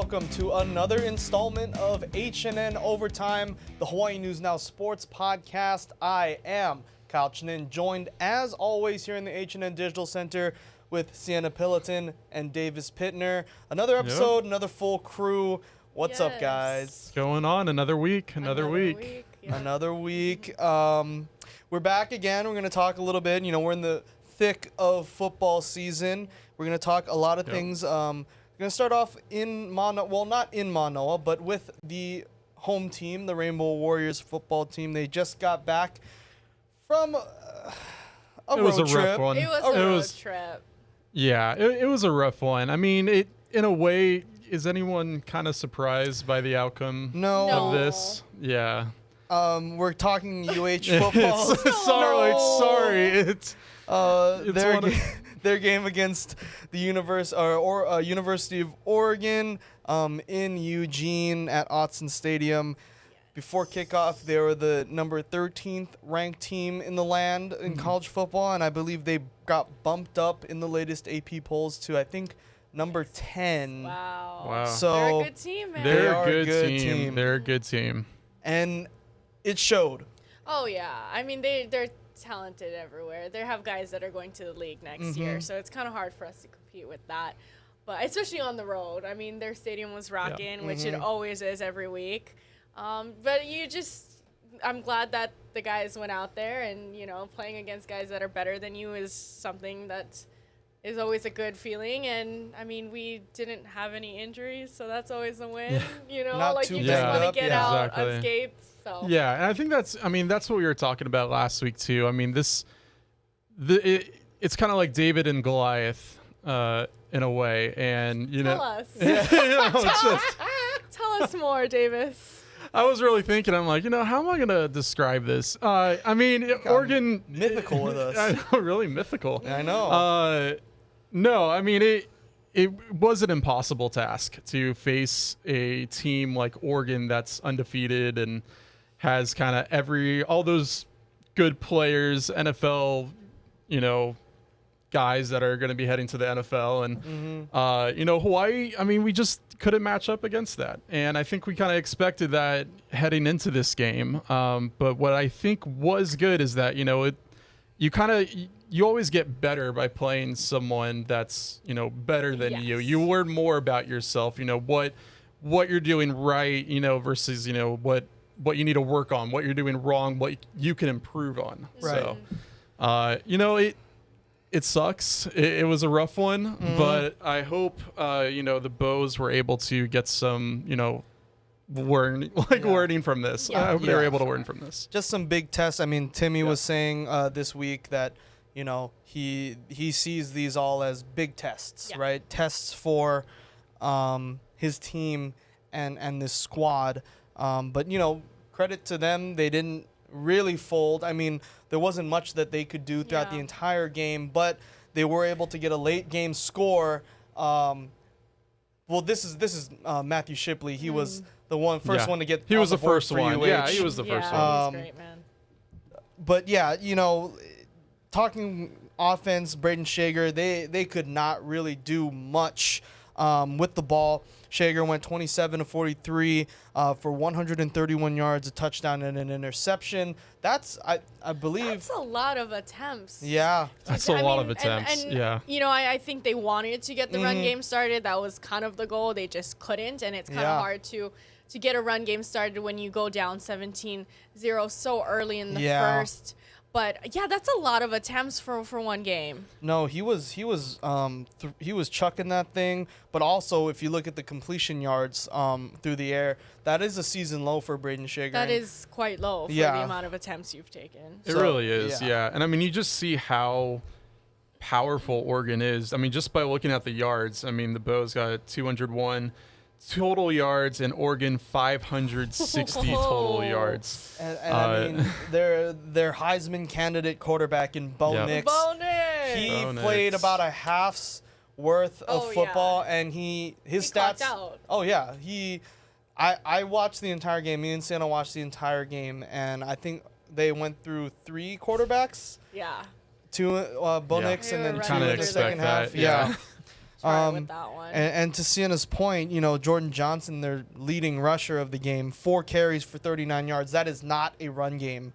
welcome to another installment of HNN Overtime, the Hawaii News Now Sports Podcast. I am Kyle Chinen, joined as always here in the HNN Digital Center with Cienna Pilotin and Davis Pittner. Another episode, another full crew. What's up, guys? What's going on? Another week. Another week. We're back again. We're going to talk a little bit. You know, we're in the thick of football season. We're going to talk a lot of things. We're going to start off in Manoa. Well, not in Manoa, but with the home team, the Rainbow Warriors football team. They just got back from a road trip. Rough one. It was a road trip. Yeah, it was a rough one. I mean, in a way, is anyone kind of surprised by the outcome of this? Yeah. We're talking UH football. Sorry. It's their game against the University of Oregon in Eugene at Autzen Stadium. Before kickoff, they were the number 13th ranked team in the land in college football, and I believe they got bumped up in the latest AP polls to, I think, number 10. Wow. So they're a good team, man. They're a good team. They're a good team. And it showed. Oh, yeah. I mean, they're talented everywhere. They have guys that are going to the league next year, so it's kind of hard for us to compete with that. But especially on the road. I mean, their stadium was rocking, which it always is every week. But I'm glad that the guys went out there and, playing against guys that are better than you is something that is always a good feeling. And, I mean, we didn't have any injuries, so that's always a win. Not like too you just want to get out exactly. unscathed. So. Yeah, and I think that's what we were talking about last week, too. I mean, it's kind of like David and Goliath in a way. And, Tell us. Tell us more, Davis. I was really thinking, I'm like, how am I going to describe this? I mean, Oregon. Mythical with us. I know, really mythical. I know. No, I mean, it was an impossible task to face a team like Oregon that's undefeated and has kind of all those good players, NFL, guys that are going to be heading to the NFL. And, Hawaii, I mean, we just couldn't match up against that. And I think we kind of expected that heading into this game. But what I think was good is that, you always get better by playing someone that's, better than you. You learn more about yourself, what you're doing right, versus, what you need to work on, what you're doing wrong, what you can improve on. Right. So, it sucks. It was a rough one, but I hope, the Bows were able to get some, learning from this. I hope they were able to learn from this. Just some big tests. I mean, Timmy was saying this week that, he sees these all as big tests, right? Tests for his team and this squad. But, credit to them. They didn't really fold. I mean, there wasn't much that they could do throughout the entire game, but they were able to get a late game score. Well, this is Matthew Shipley. He was the first one to get. He was the first one. one. Yeah, he was the first one. He's great, man. But talking offense, Braden Shager, they could not really do much with the ball. Shager went 27 of 43 for 131 yards, a touchdown, and an interception. That's, I believe. That's a lot of attempts. Yeah. That's a lot of attempts. And, yeah. I think they wanted to get the run game started. That was kind of the goal. They just couldn't, and it's kind of hard to get a run game started when you go down 17-0 so early in the first. But that's a lot of attempts for one game. No, he was chucking that thing. But also, if you look at the completion yards through the air, that is a season low for Braden Shager. That is quite low for the amount of attempts you've taken. It really is, yeah. And I mean, you just see how powerful Oregon is. I mean, just by looking at the yards. I mean, the Bows got 201 total yards, and Oregon 560 total yards. And I mean, their Heisman candidate quarterback in Bo Nix. He played about a half's worth of football, and his stats. Out. Oh yeah, I watched the entire game. Me and Cienna watched the entire game, and I think they went through 3 quarterbacks. Yeah. Two Bo Nix, and then 2 in the second half. Yeah. with that one. And to Cienna's point, you know, Jordan Johnson, their leading rusher of the game, 4 carries for 39 yards. That is not a run game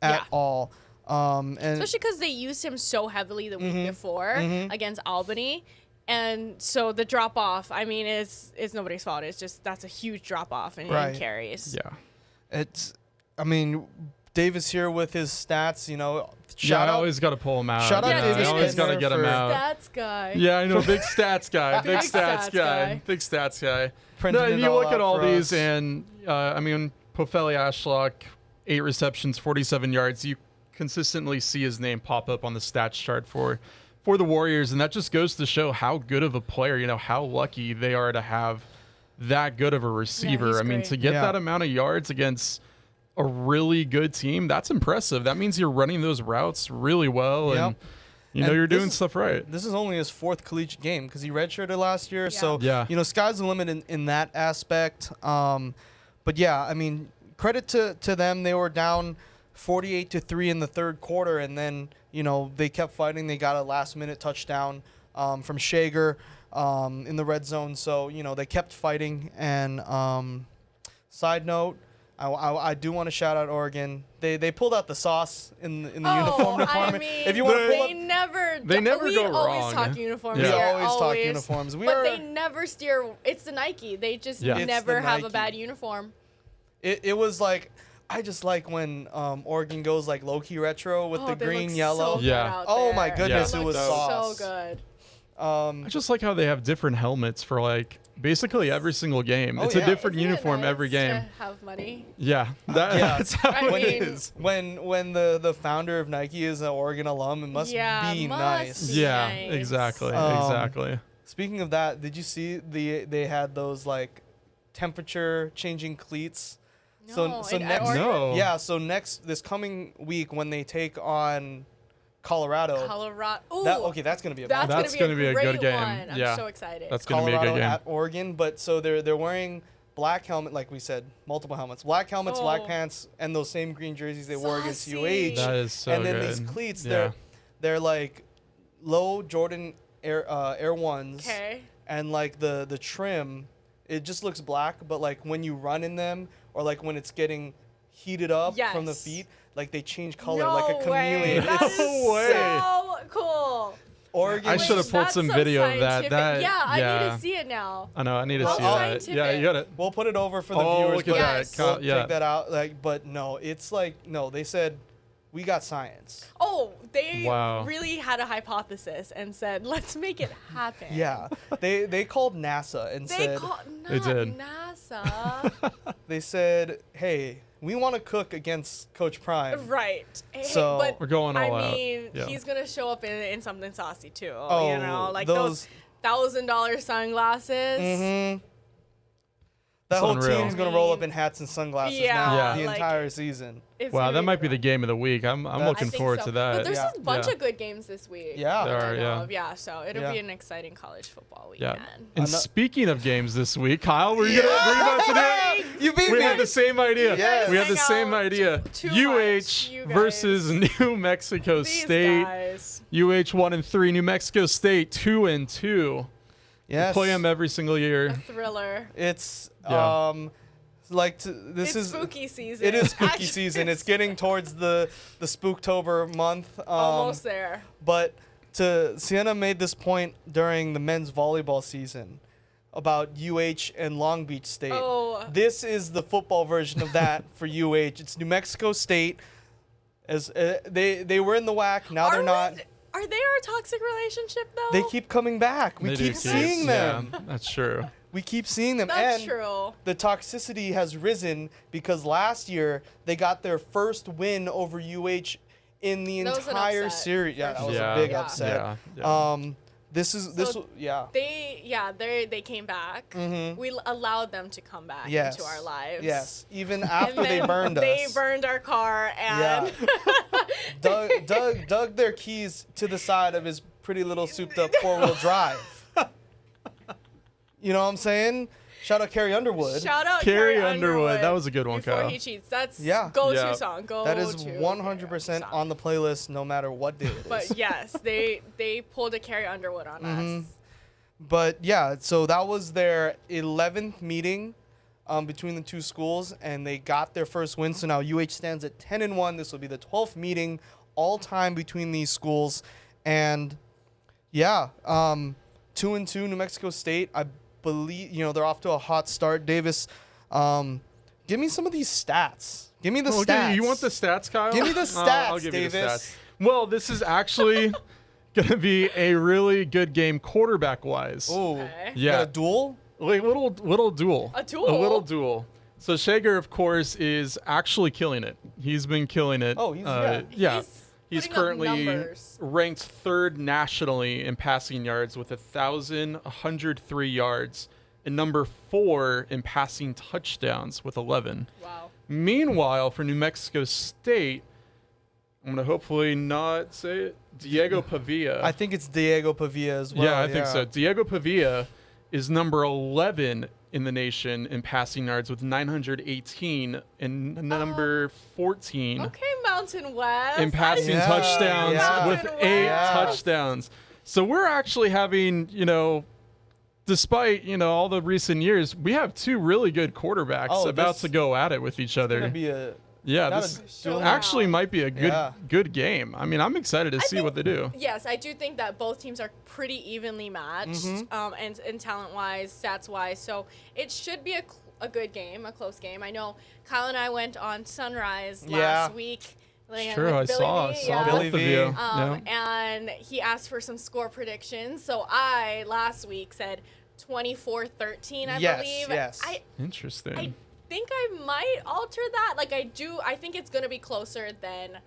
at all. And especially because they used him so heavily the week before against Albany. And so the drop off, I mean, is nobody's fault. It's just that's a huge drop off in carries. Yeah. I mean, Davis here with his stats, you know. I always got to pull him out. Shout out Davis. I always got to get him out. Stats guy. Yeah, I know. Big stats guy. Big stats guy. Big stats guy. No, and you look at all these, and I mean, Pofeli Ashlock, 8 receptions, 47 yards. You consistently see his name pop up on the stats chart for the Warriors, and that just goes to show how good of a player, you know, how lucky they are to have that good of a receiver. Yeah, I mean, to get that amount of yards against a really good team, that's impressive. That means you're running those routes really well, and you know you're doing stuff right. This is only his 4th collegiate game because he redshirted last year, so you know, sky's the limit in that aspect. But yeah, I mean, credit to them. They were down 48-3 in the 3rd quarter, and then, you know, they kept fighting. They got a last-minute touchdown from Shager in the red zone. So, you know, they kept fighting. And side note, I do want to shout out Oregon. They pulled out the sauce in the uniform department. I mean, if you want to pull they never we go wrong. always talk uniforms. We here, always talk uniforms. They never steer. It's the Nike. They just never have a bad uniform. It was like, I just like when Oregon goes like low-key retro with the green, yellow. So oh my goodness, it was sauce. So good. I just like how they have different helmets for like basically every single game. It's a different uniform every game. To have money. Yeah, that's how it is. When the founder of Nike is an Oregon alum, it must be nice. Yeah, exactly. Speaking of that, did you see they had those like temperature changing cleats? No, so next this coming week when they take on Colorado. That's gonna be that's gonna be a good game. One. I'm so excited. That's gonna Colorado be a good game. at Oregon, but so they're wearing black helmet, like we said, multiple helmets, black helmets, black pants, and those same green jerseys they wore against UH. That is so and then good. these cleats, they're like low Jordan Air Ones, and like the trim, it just looks black, but like when you run in them or like when it's getting heated up from the feet, like they change color like a chameleon. That is so cool. Oregon. I should have pulled some video of that. I need to see it now. I know. I need to see that. Yeah, you got it. We'll put it over for the viewers. Look at that. We'll take that out. Like, but no, it's like they said we got science. Oh, they really had a hypothesis and said, let's make it happen. Yeah, they called NASA and said they did. NASA. They said, hey, we want to cook against Coach Prime. Right. So but we're going all out. I mean, he's gonna show up in something saucy too. Oh, you know, like those $1,000 sunglasses. Mm-hmm. That whole team's gonna roll up in hats and sunglasses now the entire season. Wow, that might be the game of the week. I'm looking forward to that. But there's a bunch of good games this week. Yeah, there are. Yeah, so it'll be an exciting college football weekend. And speaking of games this week, Kyle, were you about to do it? You beat me. We had the same idea. Yes. We had the same idea. UH versus New Mexico State. Guys. UH 1-3, New Mexico State 2-2. Yes. We play them every single year. A thriller. It's it's spooky season. It is spooky season. It's getting towards the Spooktober month. Almost there. But Cienna made this point during the men's volleyball season about UH and Long Beach State. Oh. This is the football version of that for UH. It's New Mexico State. As they were in the WAC, now they're not. Are they our toxic relationship though? They keep coming back. We keep seeing them. Yeah, that's true. We keep seeing them. That's true. The toxicity has risen because last year they got their first win over UH in the entire series. Yeah, that was a big upset. They came back. Mm-hmm. We allowed them to come back into our lives. Yes, even after they burned us. They burned our car and dug their keys to the side of his pretty little souped up 4-wheel drive. You know what I'm saying? Shout out Carrie Underwood. Shout out Carrie Underwood. That was a good one, Before Kyle. He cheats. That's go-to song. That is 100% on the playlist, no matter what day it is. But yes, they pulled a Carrie Underwood on us. But yeah, so that was their 11th meeting between the two schools, and they got their first win. So now UH stands at 10-1. This will be the 12th meeting all time between these schools, and yeah, 2-2 New Mexico State. I believe they're off to a hot start. Davis, give me some of these stats. Give me the stats. You want the stats, Kyle? Give me the stats, I'll give Davis. you the stats. Well, this is actually going to be a really good game quarterback-wise. Oh, Okay. Yeah. a duel? Like little duel. A duel? A little duel. So Shager, of course, is actually killing it. He's been killing it. Oh, he's He's putting up currently numbers. ranked third nationally in passing yards with 1,103 yards, and number 4 in passing touchdowns with 11. Wow. Meanwhile, for New Mexico State, I'm going to hopefully not say it, Diego Pavia. I think it's Diego Pavia as well. Yeah, I think so. Diego Pavia is number 11 in the nation in passing yards with 918, and number 14 Okay, Mountain West. in passing touchdowns with Mountain 8 West. touchdowns. So we're actually having, despite, all the recent years, we have 2 really good quarterbacks about to go at it with each It's other. gonna be a Yeah, not this a duel. actually might be a Yeah. good game. I mean, I'm excited to see what they do. Yes, I do think that both teams are pretty evenly matched, and talent-wise, stats-wise. So it should be a good game, a close game. I know Kyle and I went on Sunrise last week. True, with I Billy saw V, Billy both of V. you. And he asked for some score predictions. So I, last week, said 24-13, I believe. Yes. Interesting. I think I might alter that. Like, I think it's going to be closer than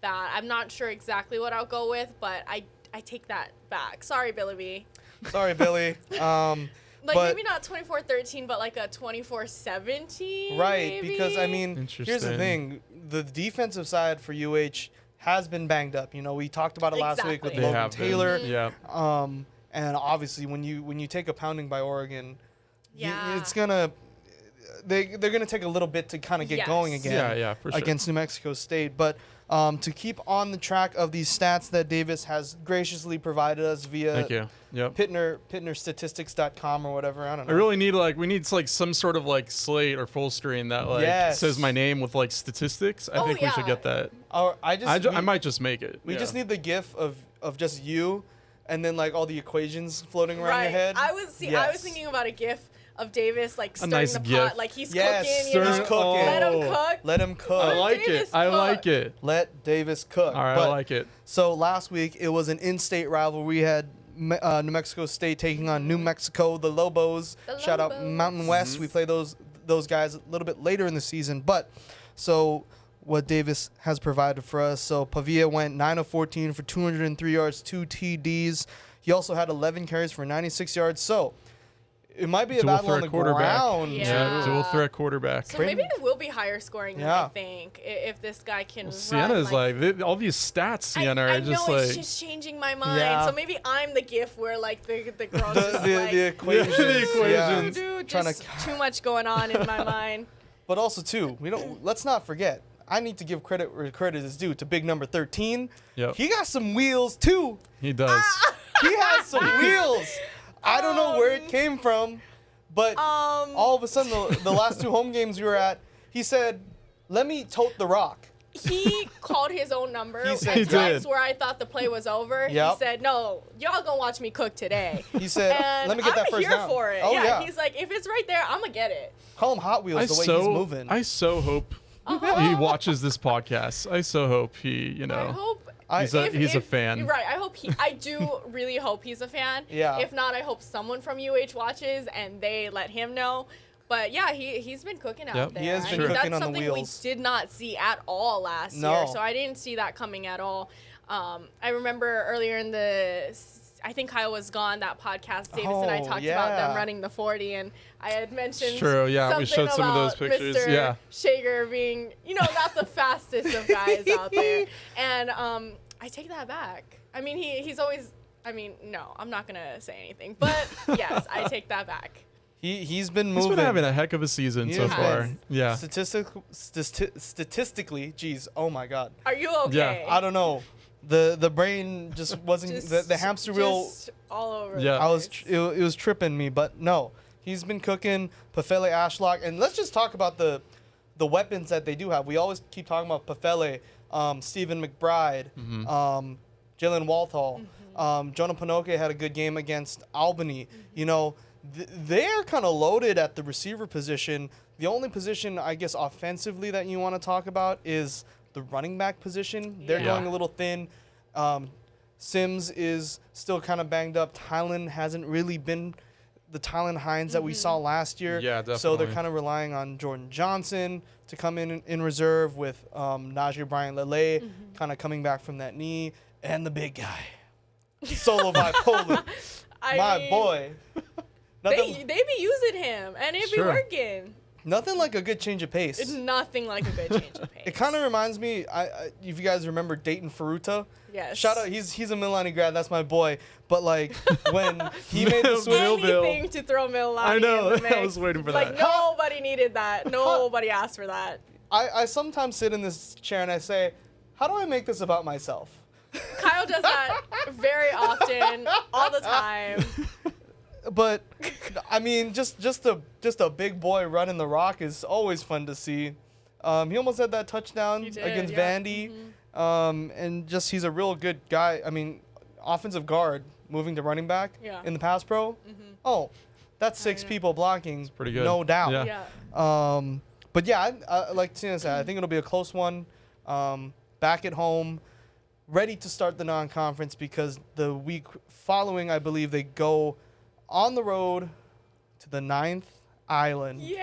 that. I'm not sure exactly what I'll go with, but I take that back. Sorry, Billy B. Sorry, Billy. Like, but, maybe not 24-13, but like a 24-17. right, maybe? because, I mean, here's the thing. The defensive side for UH has been banged up. We talked about it last week with Exactly. Logan Taylor. Yeah. And obviously, when you take a pounding by Oregon, Yeah. it's gonna they're gonna take a little bit to kind of get going again. Yeah, for sure. Against New Mexico State, but to keep on the track of these stats that Davis has graciously provided us via Thank you. Yep. PittnerStatistics.com or whatever. I don't know. I really need we need some sort of slate or full screen that says my name with statistics. I think we should get that. Or I might just make it. We just need the GIF of just you, and then all the equations floating around your head. I was thinking about a GIF of Davis stirring nice the GIF. pot, like he's Yes, cooking. he's cooking. Let him cook. Let him cook. I like Davis it. I like cook. it. Let Davis cook. All right, But- I like it. So last week it was an in-state rivalry. We had New Mexico State taking on New Mexico, the Lobos. The Shout out Lobos. Mountain West. We play those guys a little bit later in the season. But so what Davis has provided for us. So Pavia went 9 of 14 for 203 yards, 2 TDs. He also had 11 carries for 96 yards. So it might be a battle on the ground. Yeah. Dual threat quarterback. So maybe it will be higher scoring than I think if this guy can run. Sienna is all these stats, Sienna I are just know, it's just changing my mind. Yeah. So maybe I'm the GIF where the girls just the equations. the equations. Dude, Trying just to- too much going on in my mind. But also too, let's not forget. I need to give credit where credit is due to big number 13. Yep. He got some wheels too. He does. He has some wheels. I don't know where it came from, but all of a sudden, the last 2 home games we were at, he said, "Let me tote the rock." He called his own number He at said- He times did. where I thought the play was over. Yep. He said, "No, y'all gonna watch me cook today." He said, And "Let me get that I'm first here down." for it. Oh yeah, he's like, if it's right there, I'm gonna get it. Call him Hot Wheels the way he's moving. I so hope he watches this podcast. I so hope he, I hope. he's a fan. Right. I do really hope he's a fan. Yeah. If not, I hope someone from UH watches and they let him know. But yeah, he's been cooking out there. He has been I mean, cooking that's on the something wheels. we did not see at all last No. year. So I didn't see that coming at all. I remember earlier in I think Kyle was gone, that podcast, Davis and I talked about them running the 40, and I had mentioned True, yeah, we showed some of those about pictures, Mr. yeah. Shager being, not the fastest of guys out there. And I take that back. I mean, he's always, no, I'm not going to say anything. But yes, I take that back. He's been moving. He's been having a heck of a season so far. Yeah. Statistically, geez, oh my God. Are you okay? Yeah. I don't know. The brain just wasn't the hamster wheel all over. Yeah. It was tripping me, but no, he's been cooking. Pefele Ashlock, and let's just talk about the weapons that they do have. We always keep talking about Pefele, Stephen McBride, Jalen Walthall, Jonah Pinoque had a good game against Albany. You know, they're kind of loaded at the receiver position. The only position, I guess, offensively that you want to talk about is the running back position. They're going a little thin. Sims is still kind of banged up. Tylen hasn't really been the Tylen Hines that we saw last year. Yeah, definitely. So they're kind of relying on Jordan Johnson to come in reserve with Najee Bryant-Lele kind of coming back from that knee. And the big guy, Solo Bipolar, my boy. They be using him, and it be working. Nothing like a good change of pace. It's nothing like a good change of pace. It kind of reminds me, if you guys remember Dayton Ferruta. Yes. Shout out, he's a Mililani grad, that's my boy. But like when he made the switch. Anything to throw Mililani I know, in the mix. I was waiting for like, that. nobody needed that. Nobody asked for that. I sometimes sit in this chair and I say, how do I make this about myself? Kyle does that very often, all the time. But I mean, just a big boy running the rock is always fun to see. He almost had that touchdown against Vandy, and just he's a real good guy. I mean, offensive guard moving to running back in the pass pro. Oh, that's 6 people blocking. It's pretty good, no doubt. Yeah. But yeah, I like Cienna said, I think it'll be a close one. Back at home, ready to start the non-conference because the week following, I believe they go on the road to the 9th Island. Yay!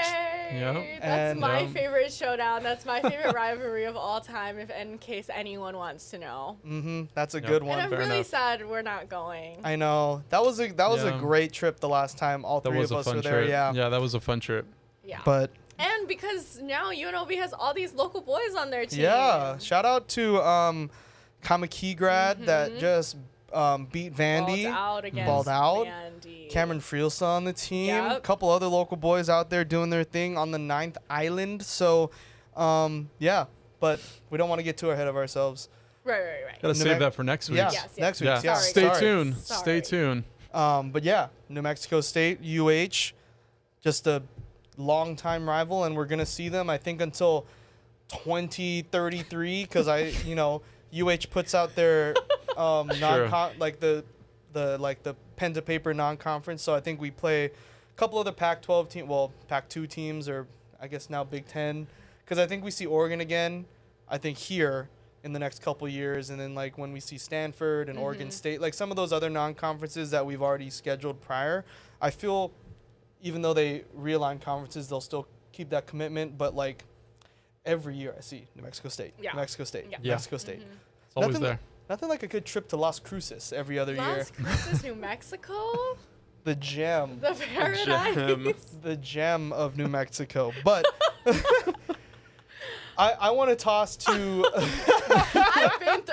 Yep. That's my favorite showdown. That's my favorite rivalry of all time, in case anyone wants to know. That's a good one. And I'm really sad we're not going. I know. That was a great trip the last time all three of us were there. Yeah, that was a fun trip. Yeah. But and because now UNLV has all these local boys on their team. Yeah. Shout out to Kamaki grad that just beat Vandy. Balled out. Vandy. Cameron Frielsa on the team. Yep. A couple other local boys out there doing their thing on the 9th Island. So, yeah. But we don't want to get too ahead of ourselves. Right. Gotta save that for next week. Yeah, Yes. next week. Yeah. Yeah. Stay Sorry. tuned. Sorry. Stay tuned. But yeah, New Mexico State, UH, just a long-time rival, and we're gonna see them, I think, until 2033, because UH puts out their like the pen to paper non-conference. So I think we play a couple of the Pac-12 team, Pac-2 teams, or I guess now Big Ten, because I think we see Oregon again. I think here in the next couple years, and then like when we see Stanford and Oregon State, like some of those other non-conferences that we've already scheduled prior, I feel even though they realign conferences, they'll still keep that commitment. But like every year I see New Mexico State, New Mexico State, New Mexico State. It's always there. Nothing like a good trip to Las Cruces every other year. Las Cruces, New Mexico? The gem. The paradise. The gem of New Mexico. But I want to toss to...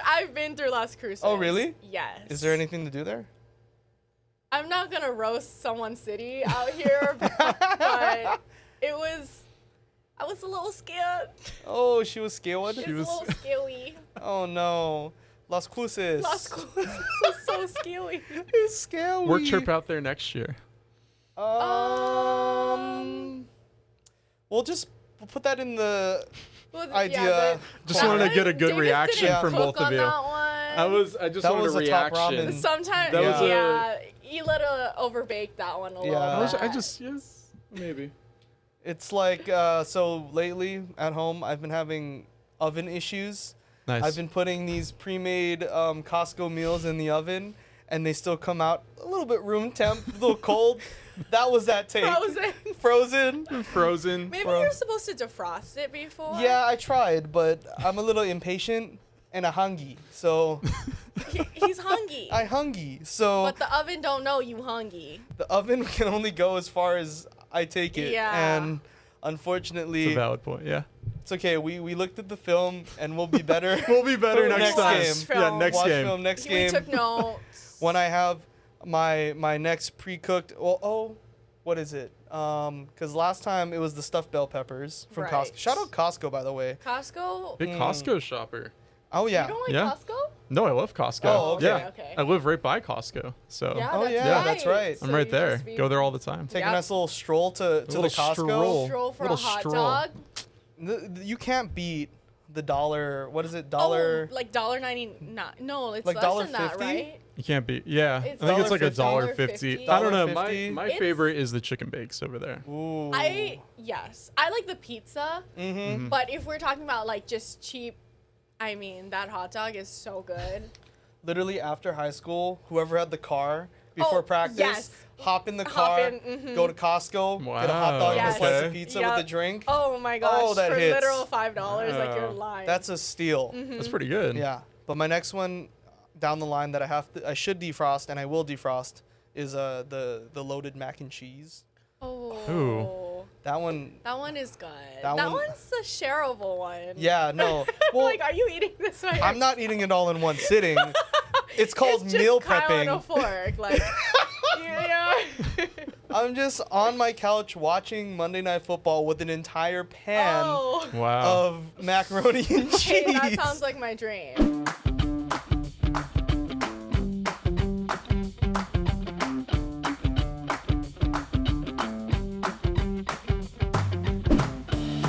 I've been through Las Cruces. Oh, really? Yes. Is there anything to do there? I'm not going to roast someone's city out here, but I was a little scared. Oh, she was scared? She was a little scary. Oh, no. Las Cruces. Las Cruces was so scary. It's scary. Work trip out there next year. We'll put that in the idea. Just wanted to get a good reaction from both of you. I just that wanted was a a top reaction. ramen. Sometimes, you let her overbake that one a little bit. Maybe. It's like, so lately at home, I've been having oven issues. Nice. I've been putting these pre-made Costco meals in the oven, and they still come out a little bit room temp, a little cold. That was that take. Frozen. Maybe you're supposed to defrost it before. Yeah, I tried, but I'm a little impatient and a hungry, so... He's hungry. I hungry, so... But the oven don't know you hungry. The oven can only go as far as I take it. Yeah. And unfortunately... It's a valid point, yeah. It's okay. We looked at the film, and we'll be better. We'll be better next time. game. Yeah, next Watch game. film next We game. took notes. When I have my next pre-cooked... what is it? Because last time it was the stuffed bell peppers from Costco. Shout out Costco, by the way. Costco? Big Costco shopper. Oh, yeah. You don't like Yeah. Costco? No, I love Costco. Oh, okay. Yeah, Okay. I live right by Costco, so Yeah, Oh, that's yeah, right. that's right. So I'm right you there. just be- Go there all the time. Take a Yep. nice little stroll to the little Costco. stroll. Stroll for a Little hot stroll. dog. You can't beat the dollar. What is it? Dollar. Oh, like $1.99. No, it's Like less than that, $1.50? right? You can't be. Yeah, It's I think it's like $1.50. $1.50. I don't know. My $1.50. my It's- favorite is the chicken bakes over there. Ooh. Yes, I like the pizza. Mm-hmm. But if we're talking about like just cheap, I mean that hot dog is so good. Literally after high school, whoever had the car before Oh, practice, yes. hop in the Hop car, in, mhm. go to Costco, get a hot Wow, dog and a Yes. slice of okay. pizza Yep. with a drink. Oh my gosh, Oh, that for hits. literal $5, like you're Oh. lying. That's a steal. That's pretty good. Yeah. But my next one down the line that I should defrost and I will defrost is the loaded mac and cheese. oh. That one. That one is good. That That one- one's the shareable one. Yeah. No. Well, like, are you eating this right? I'm not eating it all in one sitting. It's called it's just meal Kyle prepping. and a fork, like. yeah. I'm just on my couch watching Monday Night Football with an entire pan Oh. Wow. of macaroni and cheese. Hey, that sounds like my dream.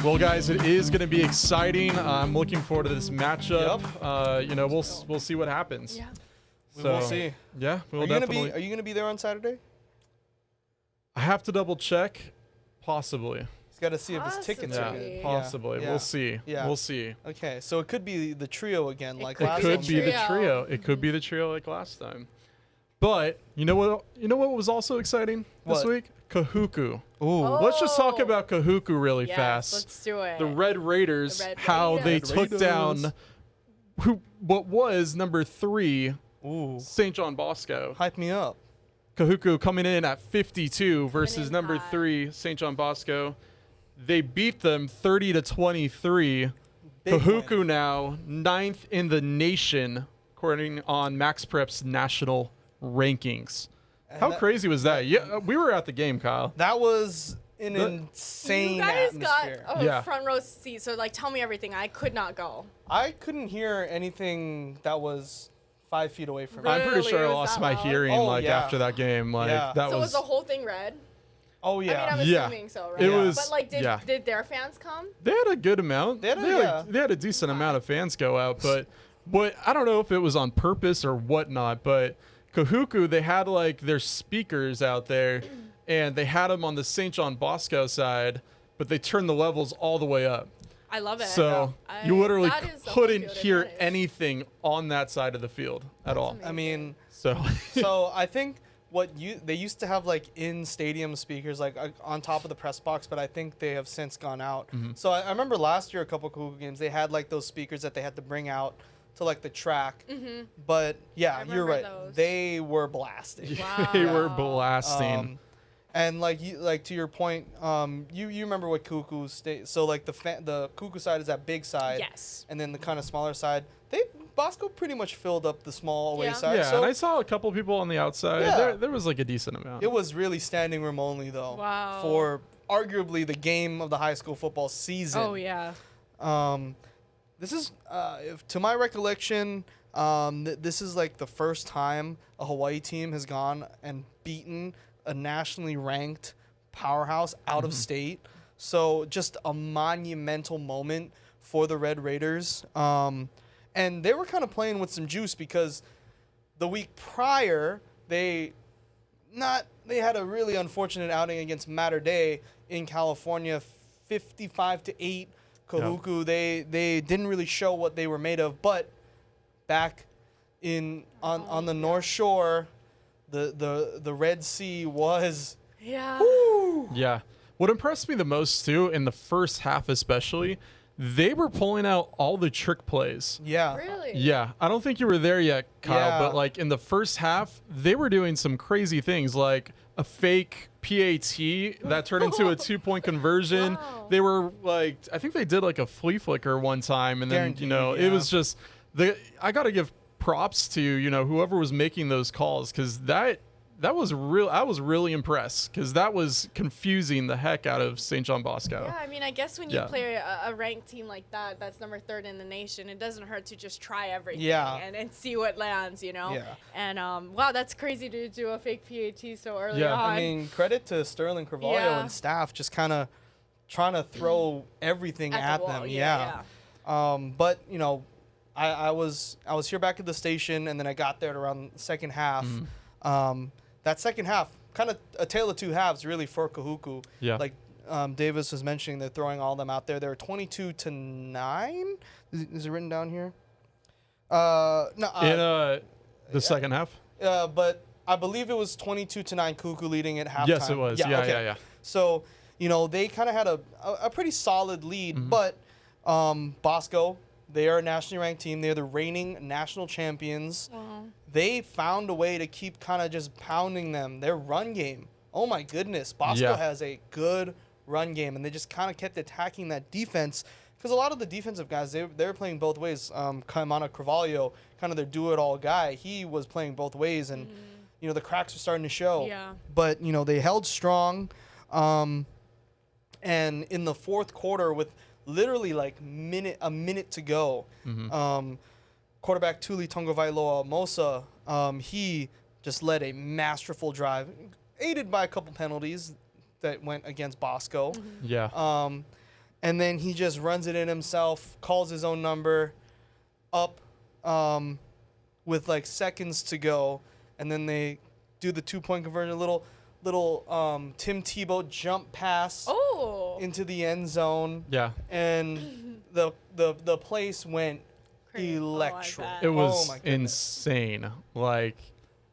Well, guys, it is going to be exciting. I'm looking forward to this matchup. We'll see what happens. Yeah. We will see. Yeah, we'll Are you definitely. gonna be there on Saturday? I have to double check. Possibly. He's got to see if his tickets Yeah, are good. possibly. Yeah. We'll see. Yeah. We'll see. Okay, so it could be the trio again, like could It last could time. be the Trio. trio. It could be the trio like last time. But you know what? You know what was also exciting this What? week? Kahuku. Ooh. Oh. Let's just talk about Kahuku really Yes, fast. let's do it. The Red Raiders, The Red how they Raiders. took down what was number 3 Ooh. St. John Bosco. Hype me up. Kahuku coming in at 52 versus in number high. 3 St. John Bosco. They beat them 30-23. Big Kahuku win. now 9th in the nation according on Max Prep's national rankings. And How that- crazy was that? Yeah, we were at the game, Kyle. That was an The- insane You guys atmosphere. got a Yeah. front row seat, so like tell me everything. I could not go. I couldn't hear anything that was 5 feet away from Really? I'm pretty sure I Was lost that my loud? hearing Oh, like yeah. after that game. Like Yeah. that So was was the whole thing red? Oh I yeah. mean, I'm Yeah. assuming so, right? It Yeah. was But like, yeah. did their fans come? They had a good amount. They had a decent amount of fans go out, but I don't know if it was on purpose or whatnot. But Kahuku, they had like their speakers out there, and they had them on the St. John Bosco side, but they turned the levels all the way up. I love it. So you literally that is the home couldn't field hear advantage. anything on that side of the field at all. amazing. I mean, So so I think they used to have like in stadium speakers like on top of the press box, but I think they have since gone out. Mm-hmm. So I remember last year a couple of Kahuku games they had like those speakers that they had to bring out to like the track. Mm-hmm. But yeah, I you're right. remember those. They were blasting. they were Wow. blasting. And like to your point, you remember what Kuku state? So like the Kuku side is that big side, Yes. and then the kind of smaller side. Bosco pretty much filled up the small away Yeah. side. Yeah, so and I saw a couple people on the outside. Yeah. There was like a decent amount. it was really standing room only though. Wow. For arguably the game of the high school football season. Oh yeah. This is, to my recollection, this is like the first time a Hawaii team has gone and beaten a nationally ranked powerhouse out of state. So just a monumental moment for the Red Raiders. And they were kind of playing with some juice because the week prior, they had a really unfortunate outing against Mater Dei in California, 55-8. Kahuku, they didn't really show what they were made of, but back on the North Shore, the Red Sea was Yeah. Yeah. What impressed me the most too, in the first half especially, they were pulling out all the trick plays. yeah. Really? Yeah, I don't think you were there yet, Kyle, Yeah. but like in the first half, they were doing some crazy things like a fake PAT that turned into a 2-point conversion. Wow. They were like, I think they did like a flea flicker one time, and then Guaranteed, it yeah. was just I got to give props to whoever was making those calls, because that that was real. I was really impressed because that was confusing the heck out of St. John Bosco. Yeah, I mean, I guess when you play a ranked team like that, that's number 3 in the nation, it doesn't hurt to just try everything and see what lands, you know? Yeah. And, wow, that's crazy to do a fake PAT so early on. I mean, credit to Sterling Carvalho and staff just kind of trying to throw everything at them. But, you know, I was here back at the station, and then I got there at around the second half. That second half, kind of a tale of two halves, really, for Kahuku. Yeah. Like Davis was mentioning, they're throwing all of them out there. They're 22-9. Is it written down here? No. In the second half. But I believe it was 22-9. Kahuku leading at halftime. Yes, it was. Yeah. So, you know, they kind of had a pretty solid lead, but Bosco, they are a nationally ranked team. They're the reigning national champions. They found a way to keep kind of just pounding them. Their run game, oh my goodness. Bosco has a good run game, and they just kind of kept attacking that defense because a lot of the defensive guys, they were playing both ways. Cienna Carvalho, kind of their do-it-all guy, he was playing both ways, and, you know, the cracks were starting to show. Yeah. But, you know, they held strong. And in the fourth quarter, with literally like a minute to go, quarterback Tuli Tongovailoa Mosa, he just led a masterful drive, aided by a couple penalties that went against Bosco. And then he just runs it in himself, calls his own number up with like seconds to go, and then they do the 2-point conversion, little Tim Tebow jump pass into the end zone. And the place went electric. It was insane. Like,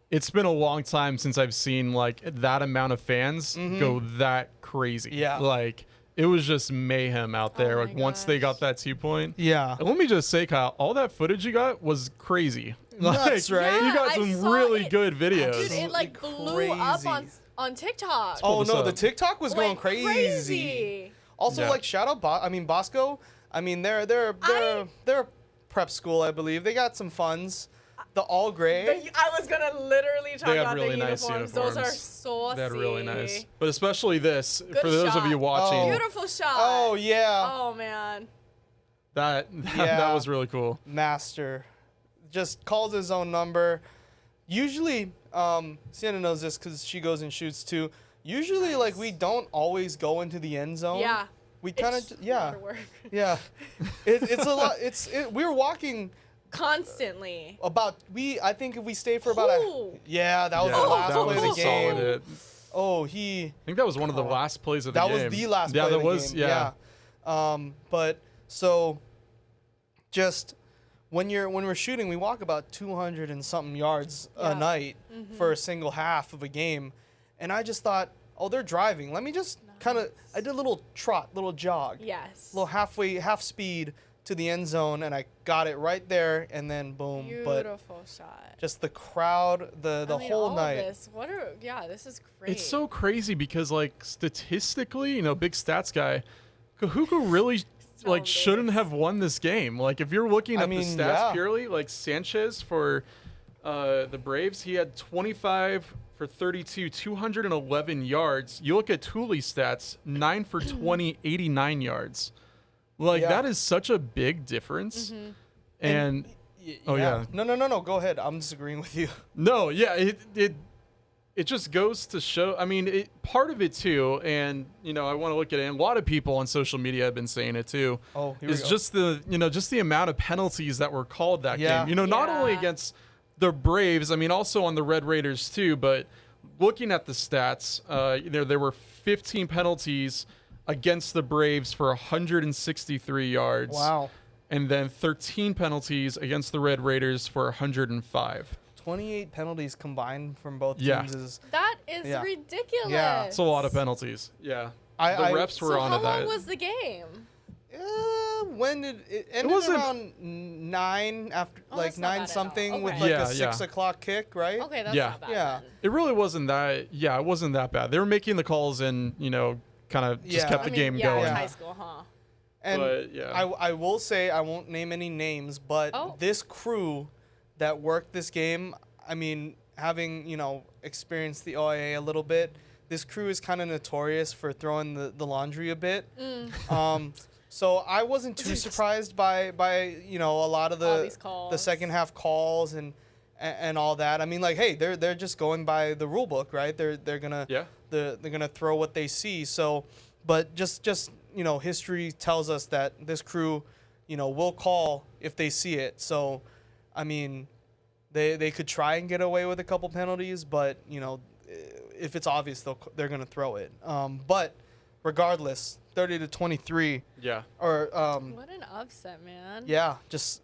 it's been a long time since I've seen like that amount of fans go that crazy. Like, it was just mayhem out there. Like, once they got that 2-point. And let me just say, Kyle, all that footage you got was crazy. Nuts, like, right? You got some really good videos. Dude, it like blew up on TikTok. Oh no, the TikTok was going crazy. Also, like, shout out, Bosco. I mean, they're a prep school, I believe. They got some funds. The all gray. I was gonna literally talk about really the nice uniforms. Those are saucy. They're really nice. But especially this, Good for those of you watching. Beautiful shot. Oh yeah. Oh man. That was really cool. Master just calls his own number. Usually, Cienna knows this because she goes and shoots too. Usually, like, we don't always go into the end zone. Yeah. We kind of It's a lot. We're walking constantly. I think if we stay for about that was the last play of the game. Solid. I think that was one of the last plays of the game. That was the last play of the game. But so just when we're shooting, we walk about 200 and something yards a night for a single half of a game. And I just thought, they're driving. Let me just I did a little trot, little jog. Yes. Little half speed to the end zone, and I got it right there, and then boom. Beautiful shot. Just the crowd, the whole night. This is great. It's so crazy because, like, statistically, you know, big stats guy, Kahuku really shouldn't have won this game. Like, if you're looking at the stats purely, like Sanchez for the Braves, he had 25 for 32, 211 yards. You look at Tuli's stats, 9 for 20, 89 yards. Like, that is such a big difference. And No, go ahead. I'm disagreeing with you. No, it just goes to show. I mean, part of it too, and you know, I want to look at it. And a lot of people on social media have been saying it too. Is just the amount of penalties that were called that game. You know, not only against the Braves, I mean, also on the Red Raiders too. But looking at the stats, there were 15 penalties against the Braves for 163 yards. Wow. And then 13 penalties against the Red Raiders for 105. 28 penalties combined from both teams. That is ridiculous. Yeah. It's a lot of penalties. Yeah. The refs were on it. So how long was the game? When did it ended? Around 9 after, like 9 something with like a 6 o'clock kick, right? Okay, that's not bad. Yeah. Then. It really wasn't that. Yeah, it wasn't that bad. They were making the calls and, you know, kind of just kept the game going. It's high school, huh? And I will say, I won't name any names, but this crew that worked this game, I mean, having, experienced the OIA a little bit, this crew is kind of notorious for throwing the laundry a bit. So I wasn't too surprised by a lot of the second half calls and all that. I mean, like, hey, they're just going by the rule book, right? They're gonna throw what they see. So, but just history tells us that this crew, will call if they see it. So, I mean, they could try and get away with a couple penalties, but if it's obvious, they're gonna throw it. But regardless, 30-23. Yeah. Or what an upset, man. Yeah, just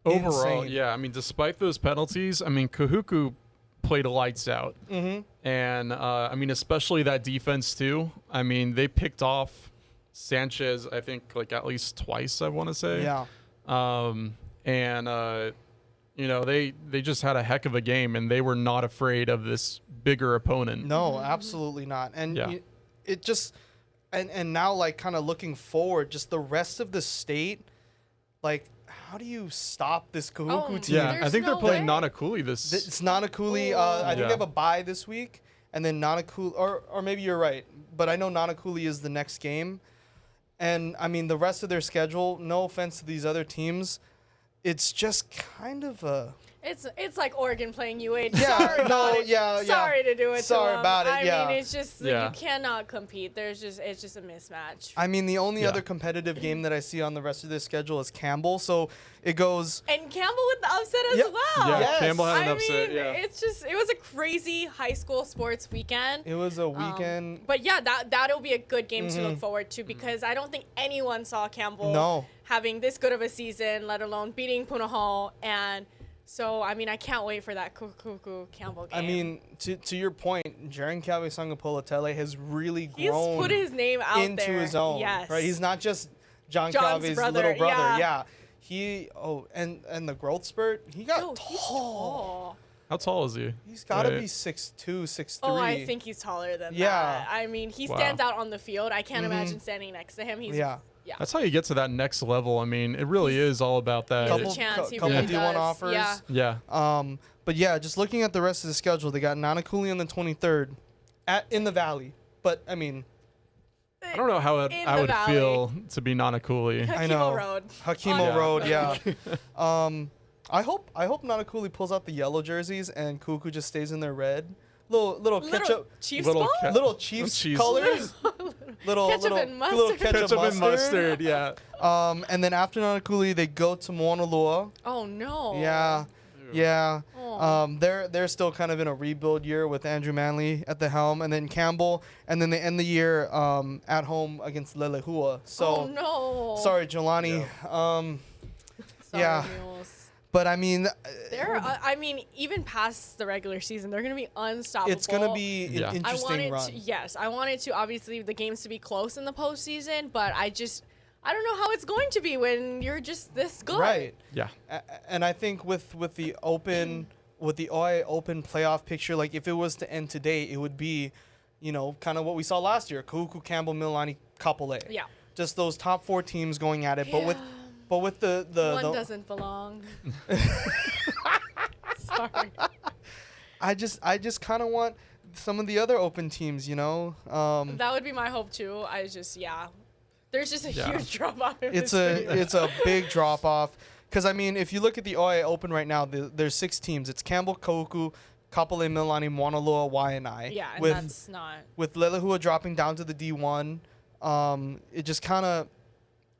overall, insane. yeah. I mean, despite those penalties, I mean, Kahuku played lights out. And, I mean, especially that defense, too. I mean, they picked off Sanchez, I think, like, at least twice, I want to say. Yeah. They just had a heck of a game, and they were not afraid of this bigger opponent. No, absolutely not. And it just and now, like, kind of looking forward, just the rest of the state, like, how do you stop this Kahuku team? Yeah, I think they're playing Nanakuli It's Nanakuli. I think they have a bye this week, and then Nanakuli, or maybe you're right, but I know Nanakuli is the next game. And, I mean, the rest of their schedule, no offense to these other teams, it's just kind of a... It's like Oregon playing UH. Yeah, Sorry to do it Sorry to them. about it, I mean, it's just you cannot compete. It's just a mismatch. I mean, the only other competitive game that I see on the rest of this schedule is Campbell, so it goes... And Campbell with the upset as well. Yeah, Yes. Campbell had an upset, it was a crazy high school sports weekend. It was a weekend. But yeah, that'll be a good game to look forward to, because I don't think anyone saw Campbell having this good of a season, let alone beating Punahou. And so, I mean, I can't wait for that Kahuku Campbell game. I mean, to your point, Jaren Calvi-Sangapolotele has really grown. He's put his name out into there. his own. Yes. Right? He's not just John's brother, little brother. yeah. And the growth spurt, he got He's tall. How tall is he? He's got to be 6'2", 6'3". Oh, I think he's taller than that. I mean, he stands out on the field. I can't imagine standing next to him. He's That's how you get to that next level. I mean, it really is all about that. Couple D1 offers. Yeah. But yeah, just looking at the rest of the schedule, they got Nanakuli on the 23rd in the Valley. But I mean, I don't know how I would feel to be Nanakuli. I know. Road. Hakimo Road, yeah. I hope Nanakuli pulls out the yellow jerseys and Kahuku just stays in their red. Little ketchup, Chiefs little ball? little Chiefs colors. little Ketchup and mustard. little ketchup and mustard, yeah. And then after Nanakuli, they go to Maunalua. Oh no. Yeah. Oh. They're still kind of in a rebuild year with Andrew Manley at the helm, and then Campbell, and then they end the year at home against Lelehua. So oh no. sorry, Jelani. Sorry, Mules. But I mean, even past the regular season, they're going to be unstoppable. It's going to be an interesting run. I wanted to obviously the games to be close in the postseason, but I don't know how it's going to be when you're just this good. Right. Yeah. And I think with the OIA Open playoff picture, like if it was to end today, it would be, kind of what we saw last year: Kahuku, Campbell, Mililani, Kapolei. Yeah. Just those top 4 teams going at it, but with the one doesn't belong. Sorry. I just kind of want some of the other open teams, That would be my hope too. There's just a huge drop off. It's a big drop off because I mean, if you look at the OIA Open right now, there's 6 teams. It's Campbell, Kahuku, Kapolei, Mililani, Maunalua, Waianae. Yeah, and that's not with Lelehua dropping down to the D1. It just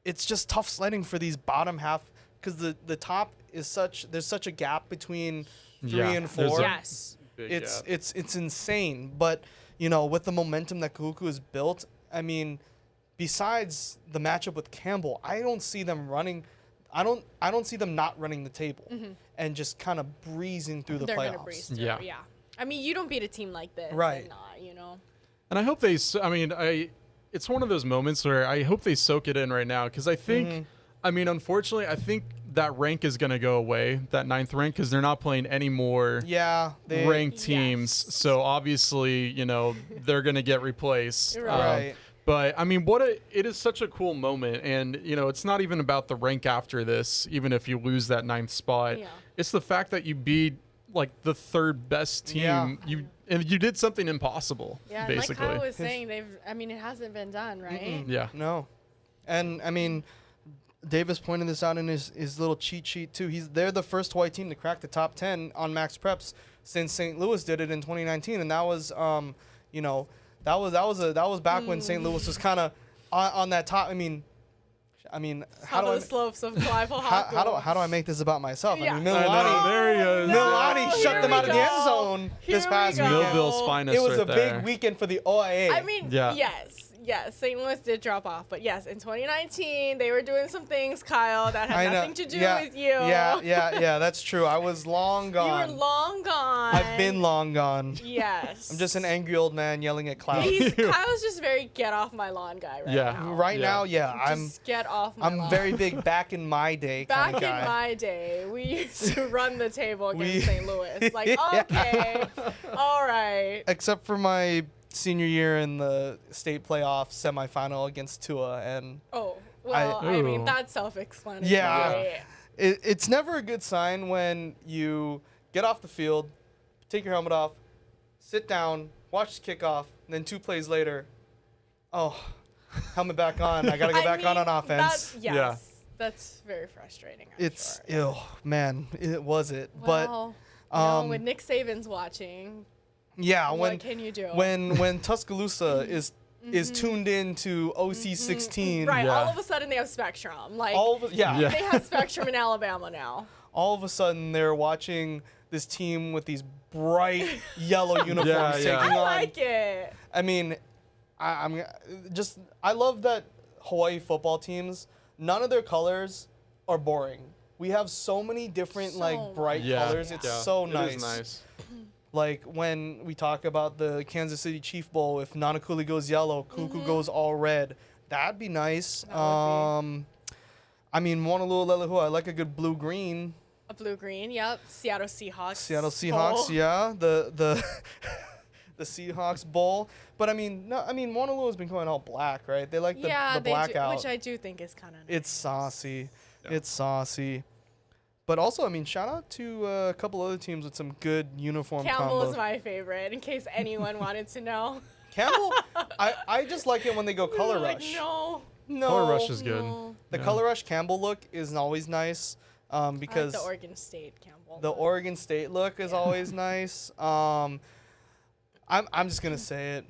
it's just tough sledding for these bottom half because the top is there's such a gap between 3 and 4. Yes. It's insane. But with the momentum that Kahuku has built, I mean, besides the matchup with Campbell, I don't see them running. I don't see them not running the table and just kind of breezing through the playoffs. They're gonna breeze through. Yeah. I mean, you don't beat a team like this, right? And not, And I hope they. I mean, it's one of those moments where I hope they soak it in right now because I think, I mean, unfortunately, I think that rank is going to go away, that 9th rank, because they're not playing any more ranked teams. Yes. So obviously, they're going to get replaced. Right. But I mean, it is such a cool moment, and it's not even about the rank after this. Even if you lose that 9th spot, it's the fact that you beat like the third best team. Yeah. You did something impossible. Yeah, basically. like Kyle was saying, it hasn't been done, right? Yeah. No. And I mean, Davis pointed this out in his little cheat sheet too. They're the first white team to crack the top 10 on Max Preps since St. Louis did it in 2019, and that was that was back when St. Louis was kind of on that top. I mean, how do I slopes of Kahuku. how do I make this about myself? Yeah. I mean, I know, there he is. Mililani shut them out of the end zone this past weekend. Millville's finest. It was right a there. big weekend for the OIA. I mean, yes, St. Louis did drop off, but yes, in 2019 they were doing some things, Kyle, that had nothing to do with you. Yeah, that's true. I was long gone. You were long gone. I've been long gone. Yes. I'm just an angry old man yelling at clouds. Kyle's just very get off my lawn guy now. Right now, I'm just get off my lawn. I'm very big back in my day Back kind of guy. in my day, we used to run the table against St. Louis. Like, okay, all right. Except for my senior year in the state playoff semifinal against Tua, and I mean that's self-explanatory. Yeah. It's never a good sign when you get off the field, take your helmet off, sit down, watch the kickoff, and then 2 plays later, helmet back on. I gotta go back on offense. That's very frustrating. Man, it was it. Well, but when Nick Saban's watching. Yeah, what can you do? When Tuscaloosa is tuned in to OC16, right? All of a sudden they have Spectrum. Like they have Spectrum in Alabama now. All of a sudden they're watching this team with these bright yellow uniforms taking on. I like it. I mean, I love that Hawaii football teams. None of their colors are boring. We have so many different bright colors. It's so nice. It is nice. Like when we talk about the Kansas City Chief Bowl, if Nanakuli goes yellow, Kuku goes all red. That'd be nice. I mean, Moanalua Lelehua, I like a good blue-green. A blue-green, yep. Seattle Seahawks. Bowl. Yeah. The the Seahawks Bowl. But I mean, Moanalua's been going all black, right? They like the blackout. Which I do think is kind of nice. It's saucy. Yeah. It's saucy. But also, I mean, shout out to a couple other teams with some good uniform Campbell combos. is my favorite, in case anyone wanted to know. Campbell, I just like it when they go color rush. No. Color rush is good. The color rush Campbell look is always nice because I like the Oregon State Campbell. The Oregon State look is always nice. I'm just gonna say it.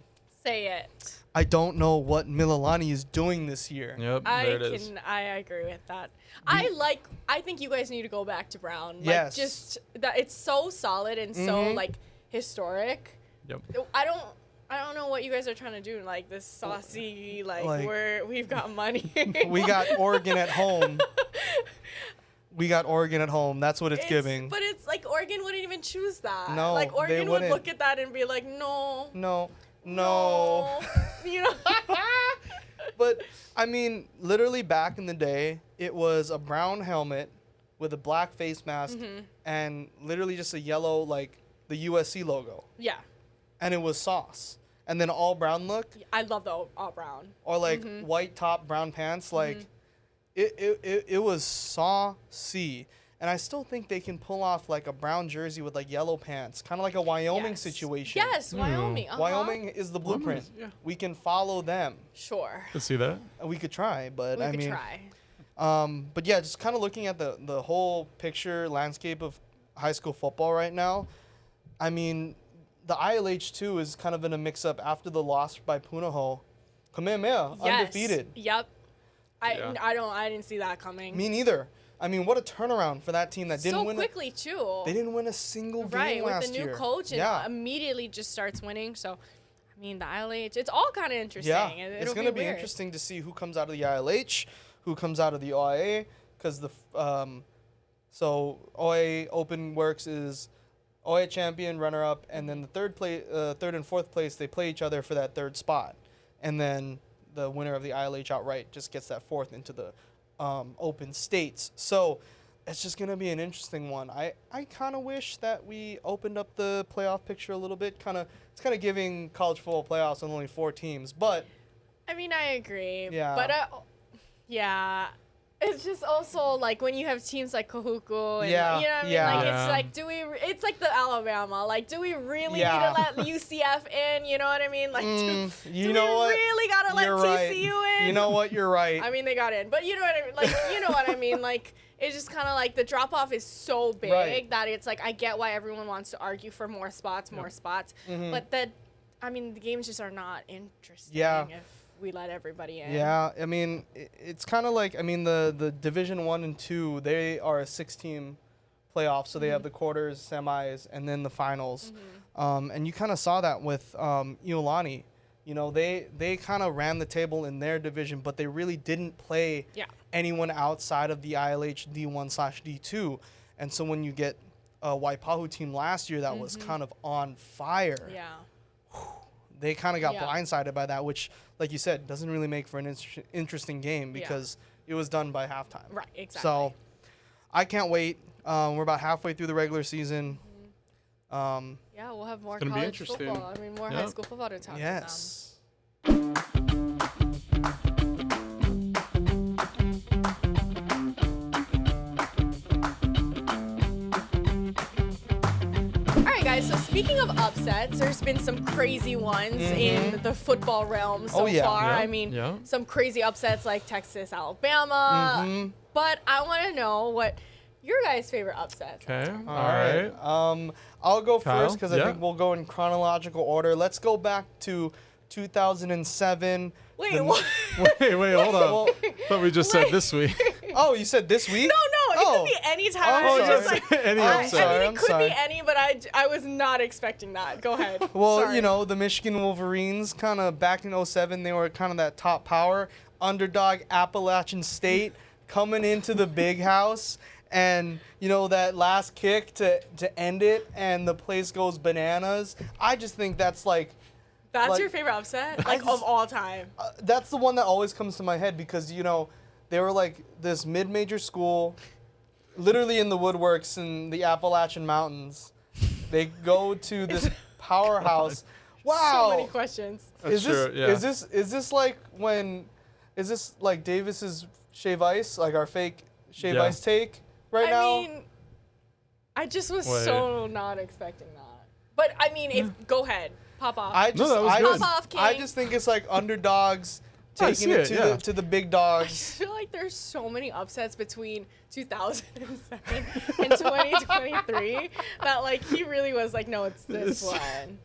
Say it. I don't know what Mililani is doing this year. Yep, there it is. I agree with that. I think you guys need to go back to Brown. Yes. Just that it's so solid and so historic. Yep. I don't know what you guys are trying to do. Like this saucy, we've got money. We got Oregon at home. That's what it's giving. But it's like Oregon wouldn't even choose that. No, like Oregon they would wouldn't. look at that and be like, no. You know. But I mean, literally back in the day, it was a brown helmet with a black face mask and literally just a yellow, like the USC logo. Yeah. And it was sauce. And then all brown look. I love the all brown. Or like white top, brown pants. Like it was saucy. And I still think they can pull off like a brown jersey with like yellow pants, kind of like a Wyoming situation. Yes, Wyoming. Wyoming is the blueprint. We can follow them. Sure. Let's see that. We could try, but we could try. But yeah, just kind of looking at the whole picture landscape of high school football right now. I mean, the ILH2 is kind of in a mix-up after the loss by Punahou. Kamehameha, undefeated. Yep. I didn't see that coming. Me neither. I mean, what a turnaround for that team that didn't win. So quickly, too. They didn't win a single game last year. Right, with the new coach, and immediately just starts winning. So, I mean, the ILH, it's all kind of interesting. Yeah, it's going to be interesting to see who comes out of the ILH, who comes out of the OIA, because so OIA Open Works is OIA champion, runner-up, and then the third and fourth place, they play each other for that third spot. And then the winner of the ILH outright just gets that fourth into the open states. So it's just going to be an interesting one. I kind of wish that we opened up the playoff picture a little bit. It's kind of giving college football playoffs on only 4 teams, but I mean, I agree. Yeah. But yeah, it's just also like when you have teams like Kahuku and Yeah, you know what I mean? yeah. Like Yeah. it's like it's like the Alabama. Like do we really Yeah. need to let UCF in? You know what I mean? Like do you we know what? really gotta let You're TCU right. in? You know what? You're right. I mean they got in. But you know what I mean? Like you know what I mean? Like it's just kind of like the drop off is so big Right. that it's like I get why everyone wants to argue for more spots, but that I mean the games just are not interesting Yeah. if we let everybody in. Yeah, I mean, it's kind of like, I mean, the Division 1 and 2, they are a 6-team playoff, so they have the quarters, semis, and then the finals. And you kind of saw that with Iolani. You know, they kind of ran the table in their division, but they really didn't play anyone outside of the ILH D1/D2. And so when you get a Waipahu team last year that was kind of on fire, they kind of got blindsided by that, which, like you said, doesn't really make for an interesting game because it was done by halftime. Right, exactly. So I can't wait. We're about halfway through the regular season. Yeah, we'll have more gonna be college interesting. football. I mean, more high school football to talk about. Yes. All right, guys. So speaking of upsets, there's been some crazy ones in the football realm so far. Yeah, I mean, some crazy upsets like Texas, Alabama. But I want to know what your guys' favorite upsets. Okay. All right. I'll go Kyle? first because I think we'll go in chronological order. Let's go back to 2007. Wait, what? Wait, hold on. Thought we just said this week. Oh, you said this week? No, it could be any time. Oh, It's just like, any I upset. mean, I'm it could sorry. be any, but I was not expecting that. Go ahead. Well, Sorry. you know, the Michigan Wolverines kind of back in 07, they were kind of that top power. Underdog Appalachian State coming into the big house. And, you know, that last kick to end it and the place goes bananas. I just think that's like... That's your favorite upset? Like, of all time? That's the one that always comes to my head because, you know, they were like this mid-major school, literally in the woodworks in the Appalachian Mountains. They go to this powerhouse. Wow. So many questions. That's true, yeah. Is this like Davis's Shave Ice, like our fake Shave Ice take right now? I mean, I just was so not expecting that. But, I mean, go ahead. Pop off. I just, that was good. Pop off, King. I just think it's like underdogs I taking see it it, to the big I dogs. feel like there's so many upsets between 2007 and 2023 that, like, he really was like, no, it's this one.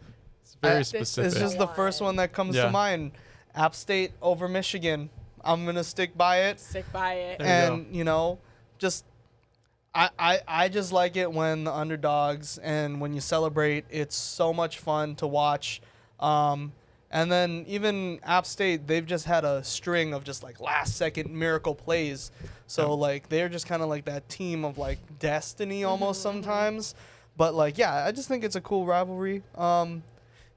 It's very This specific. It's just the first one that comes to mind. App State over Michigan. I'm gonna stick by it. Stick by it. There you And you know, just I just like it when the underdogs and when you celebrate. It's so much fun to watch. And then even App State, they've just had a string of just like last second miracle plays. So like they're just kind of like that team of like destiny almost sometimes. But like yeah, I just think it's a cool rivalry.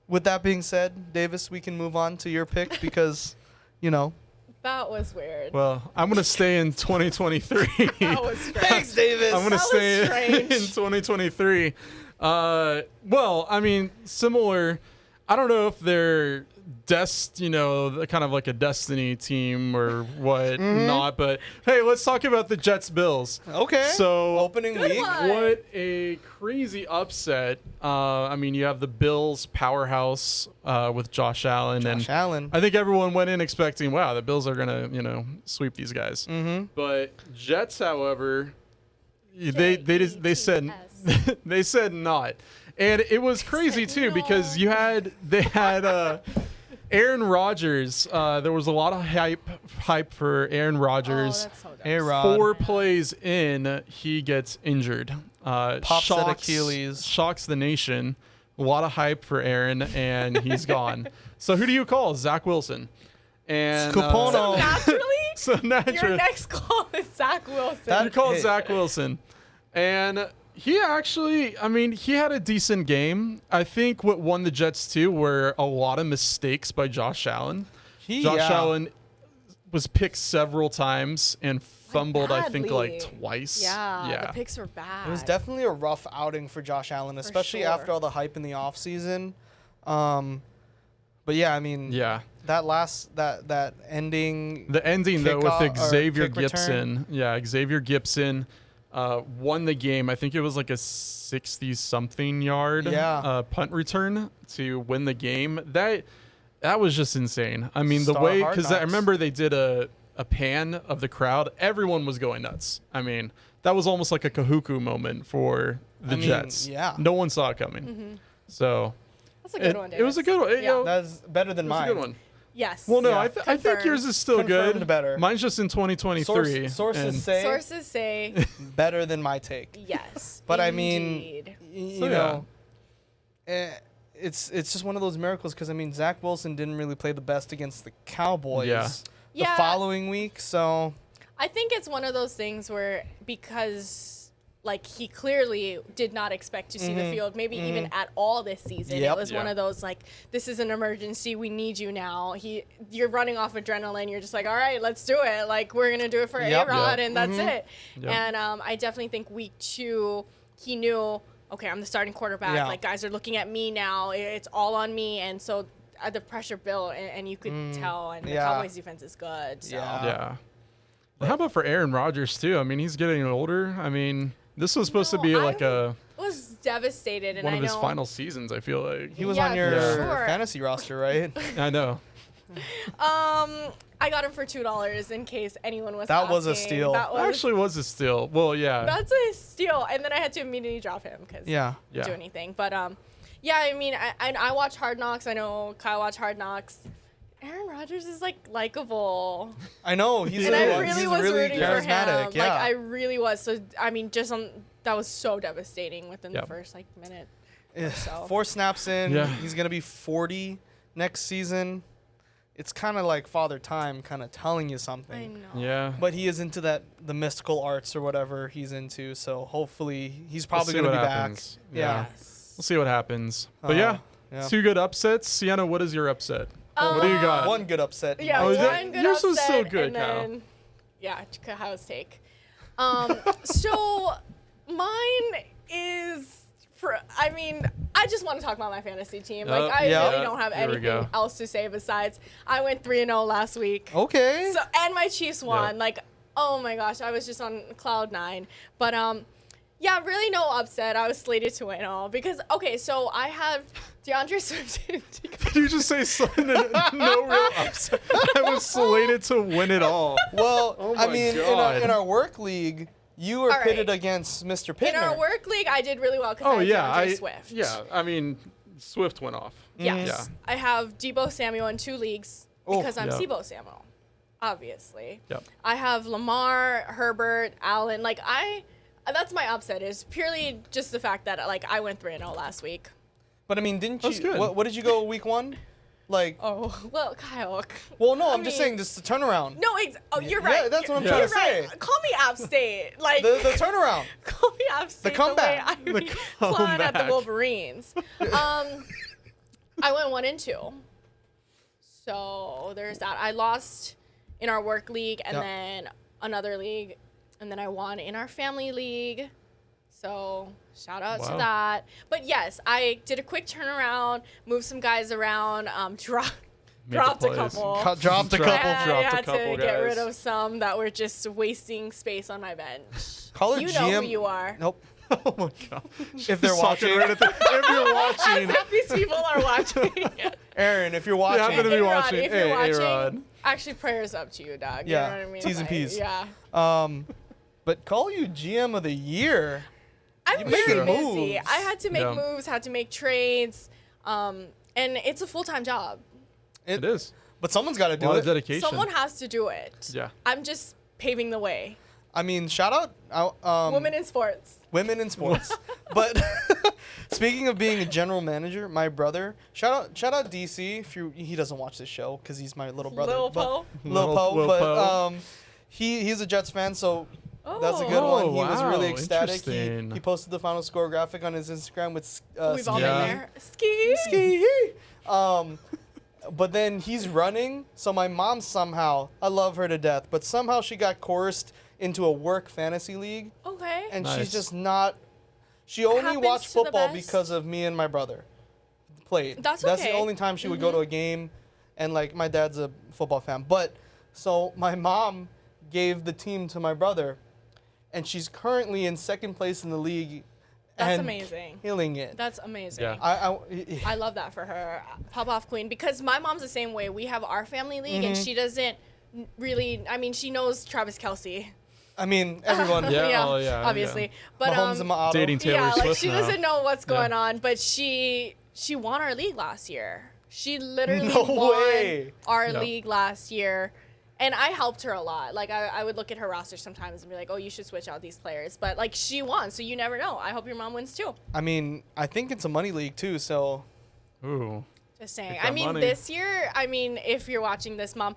With that being said, Davis, we can move on to your pick because, you know. That was weird. Well, I'm going to stay in 2023. That was strange. Thanks, Davis. I'm going to That was stay strange. in 2023. Well, I mean, similar. I don't know if they're kind of like a destiny team or what not, but hey, let's talk about the Jets Bills. Okay. So opening Good week. one. what a crazy upset. I mean, you have the Bills powerhouse with Josh Allen. Josh Allen. I think everyone went in expecting, wow, the Bills are going to, sweep these guys. But Jets, however, they said they said not. And it was crazy too because they had Aaron Rodgers. There was a lot of hype for Aaron Rodgers. Oh, that's so dumb. A-Rod. 4 plays in, he gets injured. Pops at Achilles. Shocks the nation. A lot of hype for Aaron, and he's gone. So who do you call? Zach Wilson. And Scupono. So naturally, Your your next call is Zach Wilson. You called Hey. Zach Wilson. And he actually, he had a decent game. I think what won the Jets too were a lot of mistakes by Josh Allen. Josh Allen was picked several times and fumbled, I think, like twice. Yeah, the picks were bad. It was definitely a rough outing for Josh Allen, especially sure. after all the hype in the offseason. But yeah, I mean, Yeah. that ending. The ending though with kickoff or Xavier kick return. Gibson. Yeah, Xavier Gibson won the game. I think it was like a 60-something yard punt return to win the game. That was just insane. I mean, the way, because I remember they did a pan of the crowd. Everyone was going nuts. I mean, that was almost like a Kahuku moment for the Jets. Yeah. No one saw it coming. Mm-hmm. So that's a good one, Davis. It was a good one. You know, that's better than mine. That's a good one. Yes. Well, no, Yeah. I think yours is still Confirmed good. better. Mine's just in 2023. Sources say better than my take. yes. But indeed. I mean, you know, it's just one of those miracles because I mean Zach Wilson didn't really play the best against the Cowboys the following week, so I think it's one of those things where because like he clearly did not expect to see the field, maybe even at all this season. It was one of those like, this is an emergency, we need you now. You're running off adrenaline. You're just like, all right, let's do it. Like we're gonna do it for A-Rod, and that's it. Yep. And I definitely think week 2, he knew, okay, I'm the starting quarterback. Like guys are looking at me now. It's all on me, and so the pressure built, and you could tell. And the Cowboys defense is good. So. Yeah. Well, how about for Aaron Rodgers too? I mean, he's getting older. I mean, this was supposed to be like was devastated, and one of his final seasons. I feel like he was on your fantasy roster, right? I know. I got him for $2 in case anyone was asking. That was a steal. That actually was a steal. Well, yeah. That's a steal, and then I had to immediately drop him because do anything. But yeah, I mean, I watch Hard Knocks. I know Kyle watched Hard Knocks. Aaron Rodgers is like likable. I know he's I really was rooting for him. Yeah. Like I really was. So I mean, that was so devastating within the first like minute. Or so. 4 snaps in, he's gonna be 40 next season. It's kind of like Father Time, kind of telling you something. I know. Yeah. But he is into the mystical arts or whatever he's into. So hopefully he's probably gonna be happens. back. Yeah. We'll see what happens. But 2 good upsets. Cienna, what is your upset? What do you got? One good upset. Yeah, one good yours upset. was so good, and then, Kyle's take. So mine is I mean, I just want to talk about my fantasy team. Like, I really don't have anything else to say besides I went 3-0 last week. Okay. So and my Chiefs won. Like, oh my gosh, I was just on cloud 9. But yeah, really no upset. I was slated to win all because so I have DeAndre Swift. Did you just say something? No real upset. I was slated to win it all. Well, I mean, in our work league, you were pitted against Mr. Pittman. In our work league, I did really well because I had Swift. Yeah, I mean, Swift went off. Yes. Yeah. I have Deebo Samuel in 2 leagues because I'm Deebo Samuel, obviously. Yep. I have Lamar, Herbert, Allen. Like, that's my upset is purely just the fact that, like, I went 3-0 last week. But, I mean, didn't you? What did you go week 1? Like. Oh, well, Kyle. Well, no, I'm just saying this is the turnaround. No, you're right. Yeah, that's what I'm trying to say. Right. Call me App State. Like the turnaround. Call me App State. The comeback. The way I flying at the Wolverines. I went 1-2. So there's that. I lost in our work league and then another league, and then I won in our family league. So shout out to that. But yes, I did a quick turnaround, moved some guys around, dropped a couple. Dropped a couple. I had to get rid of some that were just wasting space on my bench. Call it you GM. know who you are. Nope. Oh my god! If they're watching, if you're watching, as if these people are watching. Aaron, if you're watching, happen to be watching. If you're watching, A-Rod. Actually, prayers up to you, dog. Yeah. You know what I mean? T's and P's. Yeah. But call you GM of the year. I'm very busy. I had to make moves, had to make trades, and it's a full-time job. It is. But someone's got to do it. A lot of dedication. Someone has to do it. Yeah. I'm just paving the way. I mean, shout out women in sports. Women in sports. But speaking of being a general manager, my brother, shout out DC. If he doesn't watch this show because he's my little brother. Lil Poe. Lil Poe. But he's a Jets fan, so that's a good one. He was really ecstatic. He posted the final score graphic on his Instagram with we've all been there. Ski. But then he's running, so my mom somehow, I love her to death, but somehow she got coerced into a work fantasy league. Okay. And she's just not, she only watched football because of me and my brother played. That's okay. That's the only time she would go to a game. and like my dad's a football fan. But so my mom gave the team to my brother, and she's currently in second place in the league. That's and amazing. Killing it. That's amazing. Yeah. I love that for her. Pop off queen, because my mom's the same way. We have our family league, and she doesn't really. I mean, she knows Travis Kelce. I mean, everyone. Yeah. Obviously. But Mahomes and Mahomes. Dating Taylor Swift like she now. doesn't know what's going on, but she won our league last year. She literally No won way. our league last year. And I helped her a lot. Like, I would look at her roster sometimes and be like, oh, you should switch out these players. But, like, she won, so you never know. I hope your mom wins, too. I mean, I think it's a money league, too, so. Ooh. Just saying. that I mean, money. this year, if you're watching this, Mom,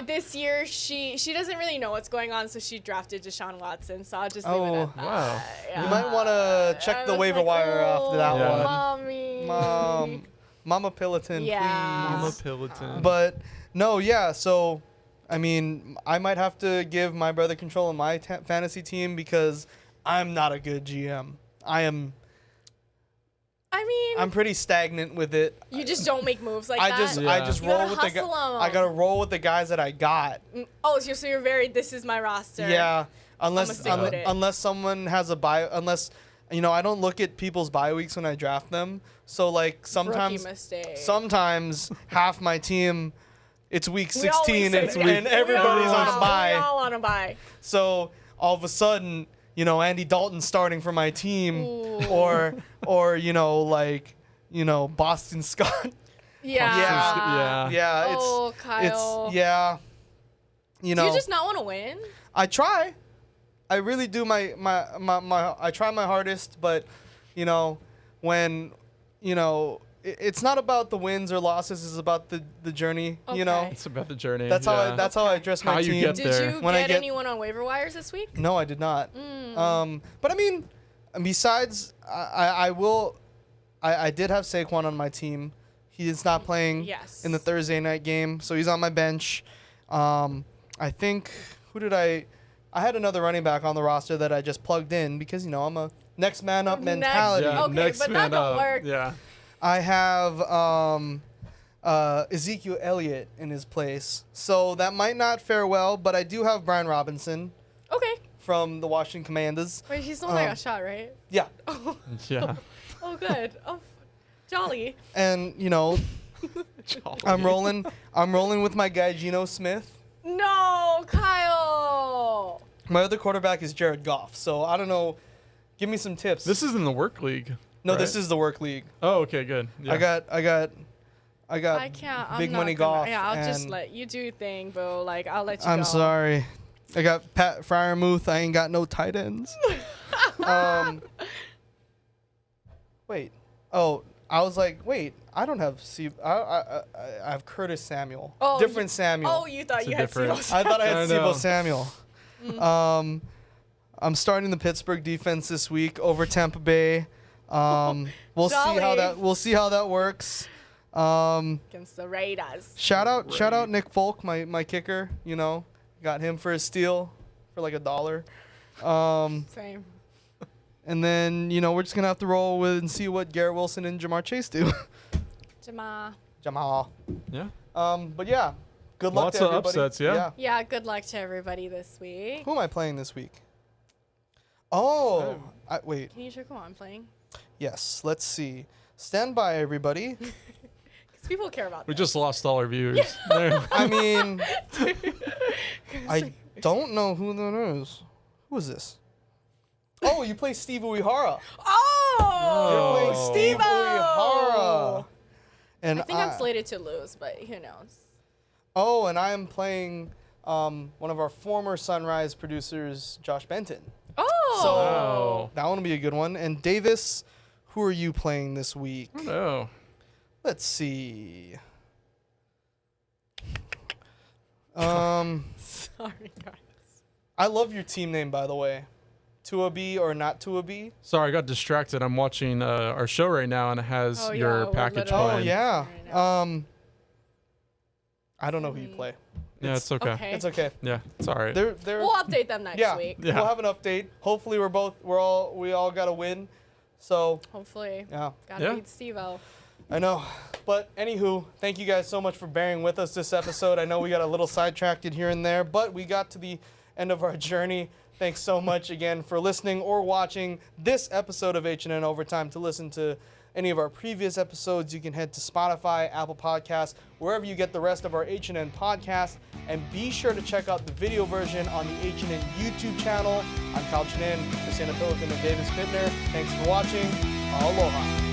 this year, she doesn't really know what's going on, so she drafted Deshaun Watson. So I'll just leave it at that. Wow. Yeah. You might want to check I the was waiver like, wire after that Yeah. one. Mommy. Mama Pilotin, Yeah. Mama please. Pilotin. But, no, yeah, so, I mean, I might have to give my brother control of my fantasy team because I'm not a good GM. I'm pretty stagnant with it. You just don't make moves like I that? just You roll gotta with the hustle 'em. I gotta roll with the guys that I got. Oh, so you're very, this is my roster. Yeah, unless stick with it. unless someone has a bye, unless I don't look at people's bye weeks when I draft them. So like sometimes Rookie mistake. sometimes half my team, it's week We always 16 say and, that. and everybody's on a We bye. all on a bye. So all of a sudden, Andy Dalton's starting for my team, Ooh. or Boston Scott. Yeah. Yeah, Oh, Kyle. it's yeah. Do you just not want to win? I try. I really do my I try my hardest, but when it's not about the wins or losses, it's about the journey, Okay. It's about the journey. That's yeah. how I address my How you team. get Did there. you When I get get- anyone on waiver wires this week? No, I did not. But I mean, besides I did have Saquon on my team. He is not playing Yes. in the Thursday night game, so he's on my bench. I think I had another running back on the roster that I just plugged in because I'm a next man up mentality. Yeah, Okay, next but man that don't up. work. Yeah. I have Ezekiel Elliott in his place, so that might not fare well. But I do have Brian Robinson Okay. from the Washington Commanders. Wait, he's the one that got shot, right? Yeah, Yeah. Oh, good. Oh, jolly. and I'm rolling with my guy Geno Smith. No, Kyle. My other quarterback is Jared Goff. So I don't know. Give me some tips. This is in the work league. no, right? this is the work league. Oh, okay, good. Yeah. I got I can't. I'm big not money gonna, Goff. Yeah, I'll just and let you do your thing, bro. Like, I'll let you go. I'm sorry. I got Pat Fryermuth. I ain't got no tight ends. Wait. Oh, I was like, wait. I don't have I have Curtis Samuel. Oh, Different Samuel. Oh, you thought It's you a had different- Seahawks. I thought I I had know. Steve Samuel. I'm starting the Pittsburgh defense this week over Tampa Bay. We'll see how that works. Against the Raiders. Shout out Nick Folk, my kicker. Got him for a steal for like $1. Same. And then we're just gonna have to roll with and see what Garrett Wilson and Jamar Chase do. Jamal. Yeah. But yeah, good luck Lots to of everybody. upsets, yeah. Yeah, good luck to everybody this week. Who am I playing this week? Oh, wait. Can you check who I'm playing? Yes. Let's see. Stand by, everybody. Because people care about We this. just lost all our viewers. There. I mean, I don't know who that is. Who is this? Oh, you play Steve Uehara. Oh! You're playing Steve Uehara. And I think I'm slated to lose, but who knows? Oh, and I am playing one of our former Sunrise producers, Josh Benton. Oh! So Wow. that one will be a good one. And Davis, who are you playing this week? No. Let's see. Sorry, guys. I love your team name, by the way. Tua B or not Tua B? Sorry, I got distracted. I'm watching our show right now, and it has Oh, yeah, your we're package literally- Oh playing. yeah. Right now. I don't know who you play. Yeah, it's okay. Okay. It's okay. Yeah, it's all right. They're We'll update them next yeah. week. Yeah. We'll have an update. Hopefully we all got a win. So Hopefully. yeah. Gotta Yeah. beat Steve-O. I know. But anywho, thank you guys so much for bearing with us this episode. I know we got a little sidetracked here and there, but we got to the end of our journey. Thanks so much again for listening or watching this episode of HNN Overtime. To listen to any of our previous episodes, you can head to Spotify, Apple Podcasts, wherever you get the rest of our HNN podcast. And be sure to check out the video version on the HNN YouTube channel. I'm Kyle Chinen, with Cienna Pilotin and David Spittner. Thanks for watching. Aloha.